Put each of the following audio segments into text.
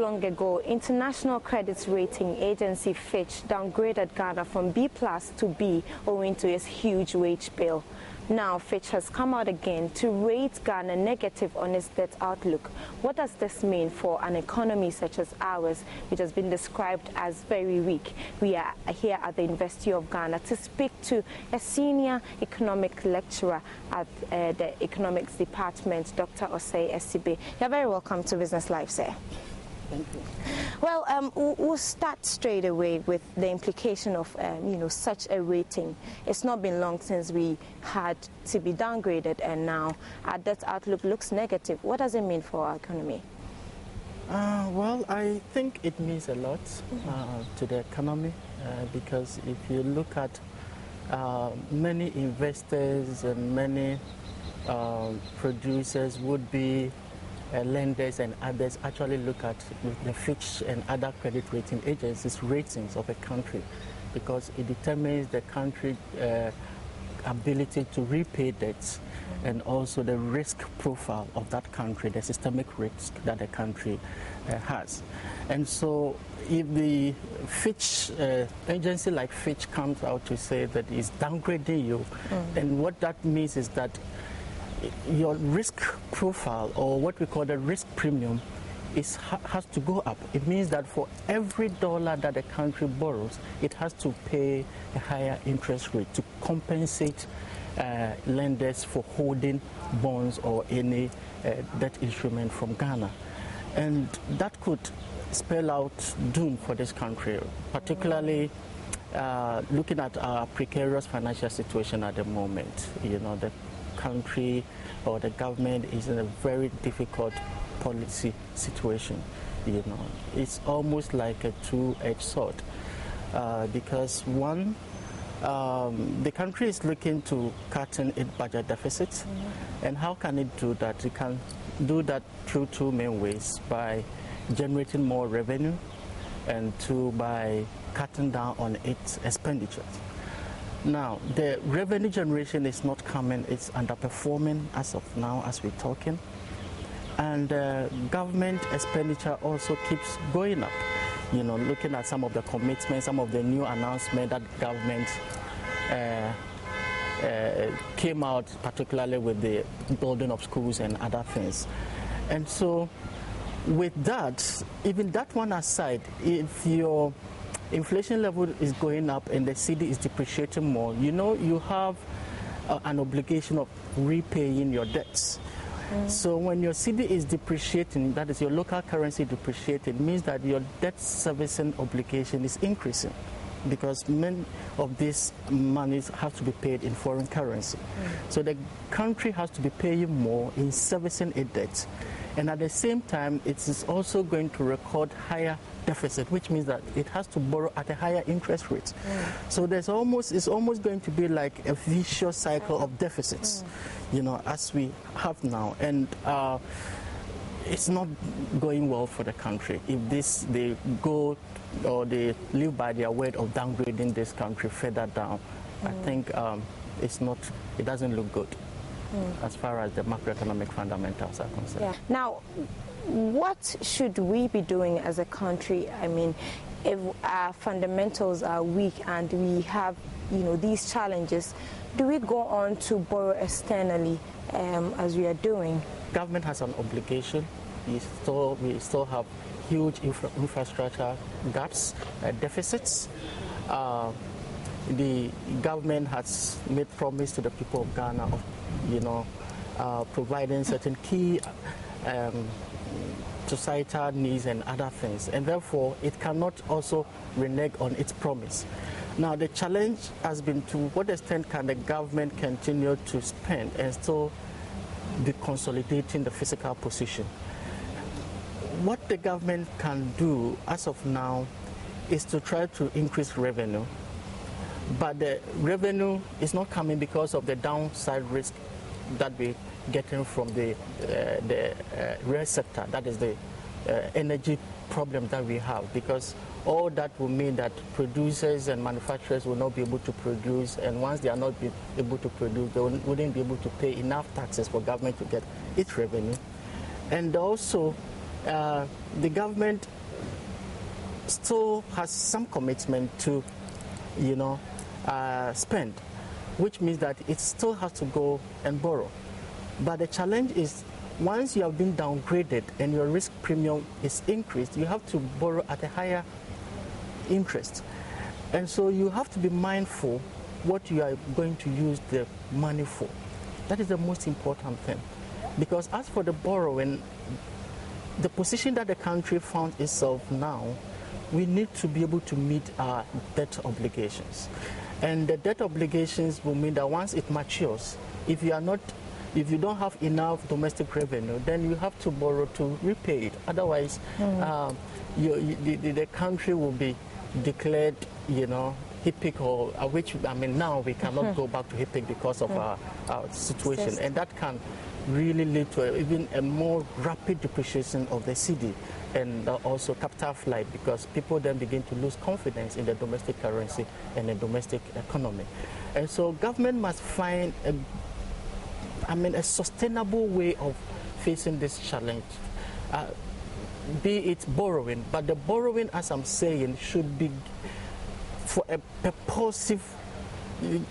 long ago, international credit rating agency Fitch downgraded Ghana from B+ to B owing to its huge wage bill. Now, Fitch has come out again to rate Ghana negative on its debt outlook. What does this mean for an economy such as ours, which has been described as very weak? We are here at the University of Ghana to speak to a senior economic lecturer at the Economics Department, Dr. Osei Esibe. You're very welcome to Business Live, sir. Thank you. Well, we'll start straight away with the implication of, such a rating. It's not been long since we had to be downgraded, and now our debt outlook looks negative. What does it mean for our economy? Well, I think it means a lot to the economy because if you look at many investors and many producers would be lenders and others actually look at the Fitch and other credit rating agencies' ratings of a country because it determines the country's ability to repay debts and also the risk profile of that country, the systemic risk that the country has. And so if the Fitch agency like Fitch comes out to say that it's downgrading you, then what that means is that your risk profile, or what we call the risk premium, has to go up. It means that for every dollar that the country borrows, it has to pay a higher interest rate to compensate lenders for holding bonds or any debt instrument from Ghana. And that could spell out doom for this country, particularly looking at our precarious financial situation at the moment. The country or the government is in a very difficult policy situation. It's almost like a two-edged sword because one, the country is looking to cut in its budget deficits, and how can it do that? It can do that through two main ways: by generating more revenue, and two, by cutting down on its expenditures. Now, the revenue generation is not coming, it's underperforming as of now as we're talking. And government expenditure also keeps going up. Looking at some of the commitments, some of the new announcements that government came out, particularly with the building of schools and other things. And so with that, even that one aside, if your inflation level is going up and the cedi is depreciating more, you have an obligation of repaying your debts. So when your cedi is depreciating, that is your local currency depreciating, it means that your debt servicing obligation is increasing because many of these monies have to be paid in foreign currency. So the country has to be paying more in servicing its debts. And at the same time, it is also going to record higher deficit, which means that it has to borrow at a higher interest rate. So it's almost going to be like a vicious cycle of deficits, as we have now. And it's not going well for the country. If they go or they live by their word of downgrading this country further down, I think it doesn't look good. As far as the macroeconomic fundamentals are concerned. Yeah. Now, what should we be doing as a country? I mean, if our fundamentals are weak and we have, these challenges, do we go on to borrow externally as we are doing? Government has an obligation. We still have huge infrastructure gaps, deficits. The government has made promise to the people of Ghana of, providing certain key societal needs and other things, and therefore it cannot also renege on its promise. Now the challenge has been to what extent can the government continue to spend and still be consolidating the fiscal position. What the government can do as of now is to try to increase revenue, but the revenue is not coming because of the downside risk that we're getting from the real sector, that is the energy problem that we have, because all that will mean that producers and manufacturers will not be able to produce, and once they are not able to produce, they wouldn't be able to pay enough taxes for government to get its revenue. And also, the government still has some commitment to, spend, which means that it still has to go and borrow. But the challenge is, once you have been downgraded and your risk premium is increased, you have to borrow at a higher interest. And so you have to be mindful what you are going to use the money for. That is the most important thing. Because as for the borrowing, the position that the country found itself now, we need to be able to meet our debt obligations. And the debt obligations will mean that once it matures, if you don't have enough domestic revenue, then you have to borrow to repay it. Otherwise, the country will be declared, HIPIC, or which, now we cannot go back to HIPIC because of our situation. And that can really lead to even a more rapid depreciation of the cedi and also capital flight, because people then begin to lose confidence in the domestic currency and the domestic economy. And so government must find a sustainable way of facing this challenge, be it borrowing, but the borrowing, as I'm saying, should be for a purposive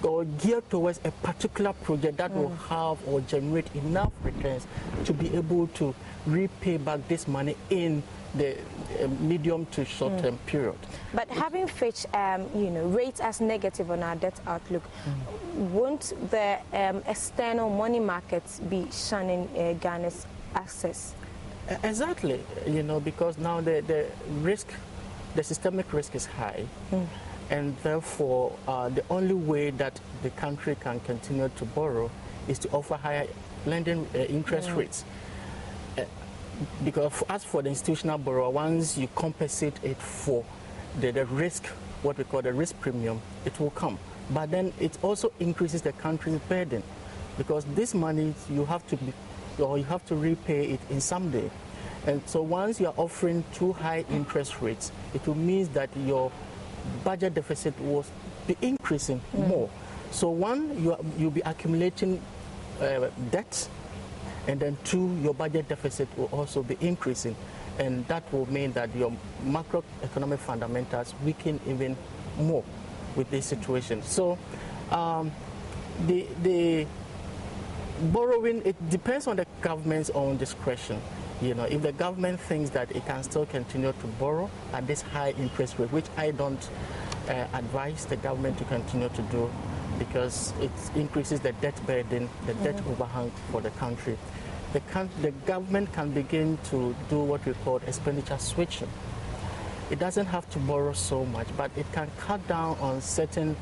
or geared towards a particular project that will have or generate enough returns to be able to repay back this money in the medium to short-term period. But having Fitch, rates as negative on our debt outlook, won't the external money markets be shunning Ghana's access? Exactly, because now the risk, the systemic risk is high. And therefore, the only way that the country can continue to borrow is to offer higher lending interest rates. Because as for the institutional borrower, once you compensate it for the risk, what we call the risk premium, it will come. But then it also increases the country's burden, because this money you have to repay it in some day. And so once you are offering too high interest rates, it will mean that your budget deficit will be increasing more. So one, you'll be accumulating debt, and then two, your budget deficit will also be increasing, and that will mean that your macroeconomic fundamentals weaken even more with this situation. So the borrowing, it depends on the government's own discretion. If the government thinks that it can still continue to borrow at this high interest rate, which I don't advise the government to continue to do, because it increases the debt burden, the debt overhang for the country. The government can begin to do what we call expenditure switching. It doesn't have to borrow so much, but it can cut down on certain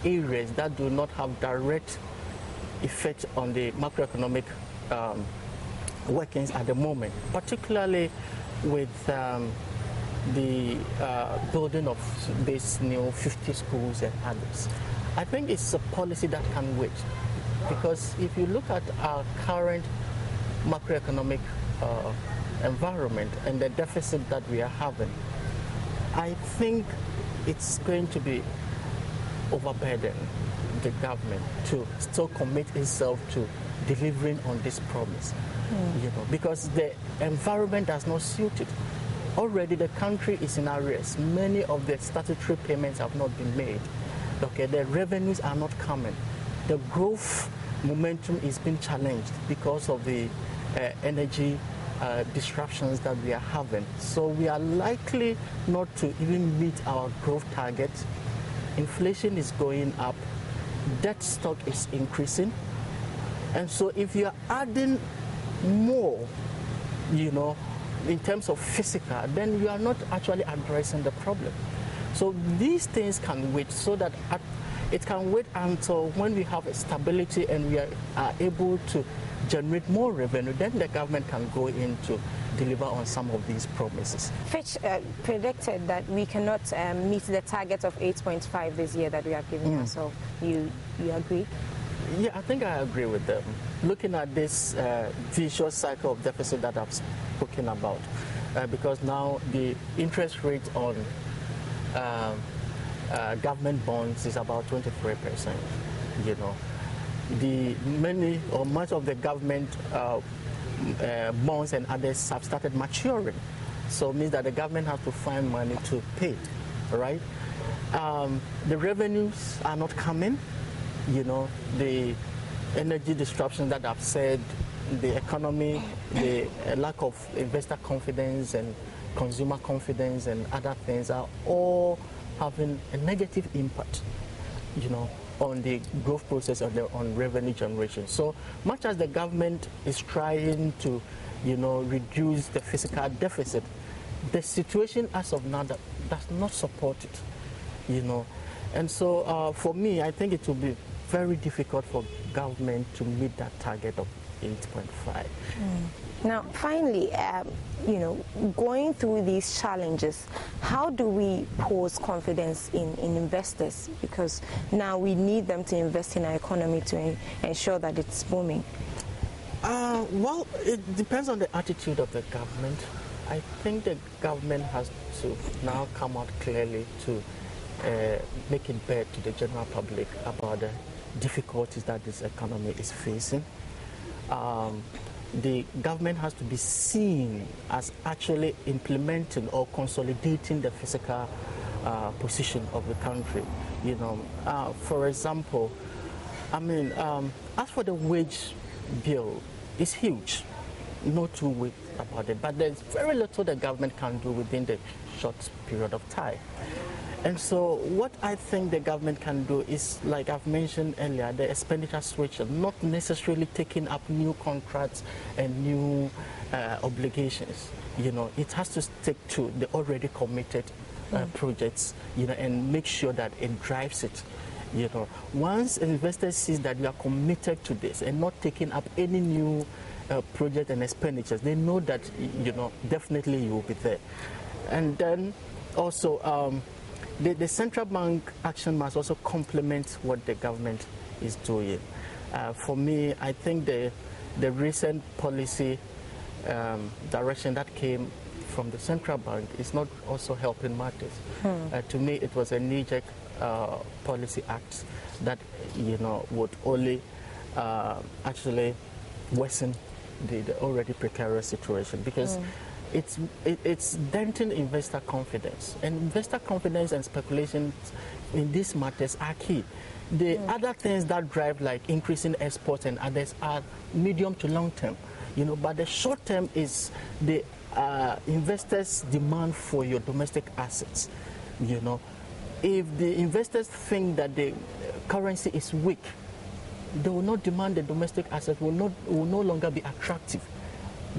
areas that do not have direct effect on the macroeconomic workings at the moment, particularly with the building of these new 50 schools and others. I think it's a policy that can wait, because if you look at our current macroeconomic environment and the deficit that we are having, I think it's going to be overburden the government to still commit itself to delivering on this promise. Because the environment does not suit it. Already the country is in arrears. Many of the statutory payments have not been made. The revenues are not coming. The growth momentum is being challenged because of the energy disruptions that we are having. So we are likely not to even meet our growth targets. Inflation is going up. Debt stock is increasing. And so if you are adding more, in terms of physical, then you are not actually addressing the problem. So these things can wait, so that it can wait until when we have a stability and we are able to generate more revenue, then the government can go in to deliver on some of these promises. Fitch predicted that we cannot meet the target of 8.5 this year that we are giving ourselves. You agree? Yeah, I think I agree with them. Looking at this vicious cycle of deficit that I've spoken about, because now the interest rate on government bonds is about 23%. Much of the government bonds and others have started maturing. So it means that the government has to find money to pay, right? The revenues are not coming. The energy disruptions that I've said, the economy, the lack of investor confidence and consumer confidence and other things are all having a negative impact, on the growth process on revenue generation. So much as the government is trying to, reduce the fiscal deficit, the situation as of now does not support it, And so for me, I think it will be very difficult for government to meet that target of 8.5. Now, finally, going through these challenges, how do we pose confidence in investors? Because now we need them to invest in our economy to ensure that it's booming. Well, it depends on the attitude of the government. I think the government has to now come out clearly to make it better to the general public about the difficulties that this economy is facing. The government has to be seen as actually implementing or consolidating the fiscal position of the country. For example, as for the wage bill, it's huge. No two ways about it. But there's very little the government can do within the short period of time. And so what I think the government can do is, like I've mentioned earlier, the expenditure switch, not necessarily taking up new contracts and new obligations. It has to stick to the already committed projects, and make sure that it drives it. Once investors see that you are committed to this and not taking up any new project and expenditures, they know that, definitely you will be there. And then also, the central bank action must also complement what the government is doing. For me, I think the recent policy direction that came from the central bank is not also helping matters. To me, it was a knee-jerk policy act that would only actually worsen the already precarious situation, because it's denting investor confidence, and investor confidence and speculation in these matters are key. The other things that drive, like increasing exports and others, are medium to long term, but the short term is the investors' demand for your domestic assets. If the investors think that the currency is weak, they will not demand the domestic assets, will no longer be attractive.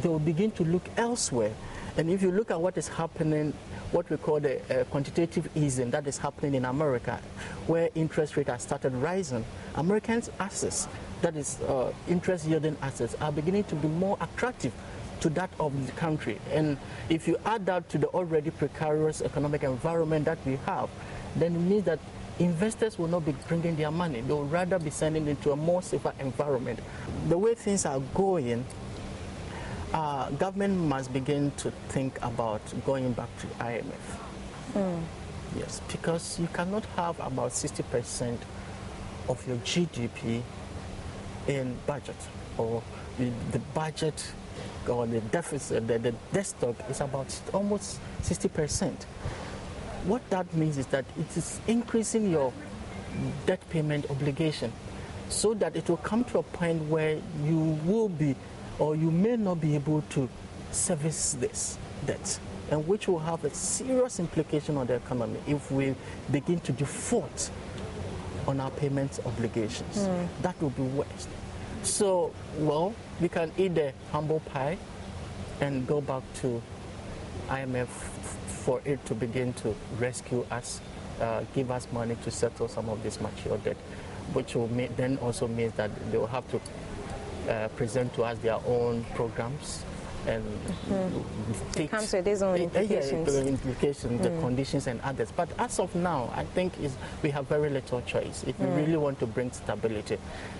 They will begin to look elsewhere. And if you look at what is happening, what we call the quantitative easing that is happening in America, where interest rates have started rising, Americans' assets, that is interest yielding assets, are beginning to be more attractive to that of the country. And if you add that to the already precarious economic environment that we have, then it means that investors will not be bringing their money. They will rather be sending it into a more safer environment. The way things are going, government must begin to think about going back to IMF. Yes, because you cannot have about 60% of your GDP in budget, or the budget or the deficit, the debt stock is about almost 60%. What that means is that it is increasing your debt payment obligation, so that it will come to a point where you will be, or you may not be able to service this debt, and which will have a serious implication on the economy if we begin to default on our payment obligations. That will be worse. So, well, we can eat the humble pie and go back to IMF for it to begin to rescue us, give us money to settle some of this mature debt, which will then also means that they will have to present to us their own programs and it comes with its own implications. The conditions and others. But as of now, I think we have very little choice if we really want to bring stability.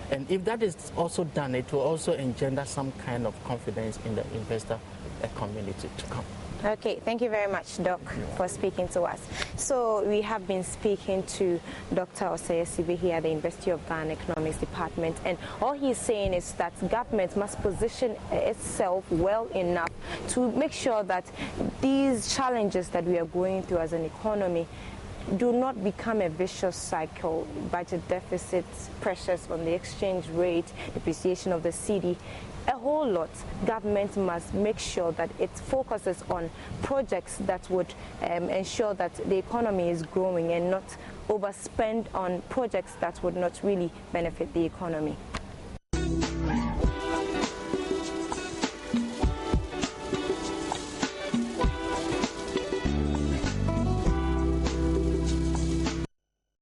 And if that is also done, it will also engender some kind of confidence in the investor community to come. Okay, thank you very much, Doc, for speaking to us. So we have been speaking to Dr. Osei Sibi here at the University of Ghana Economics Department, and all he's saying is that government must position itself well enough to make sure that these challenges that we are going through as an economy do not become a vicious cycle. Budget deficits, pressures on the exchange rate, depreciation of the cedi, a whole lot. Government must make sure that it focuses on projects that would ensure that the economy is growing and not overspend on projects that would not really benefit the economy.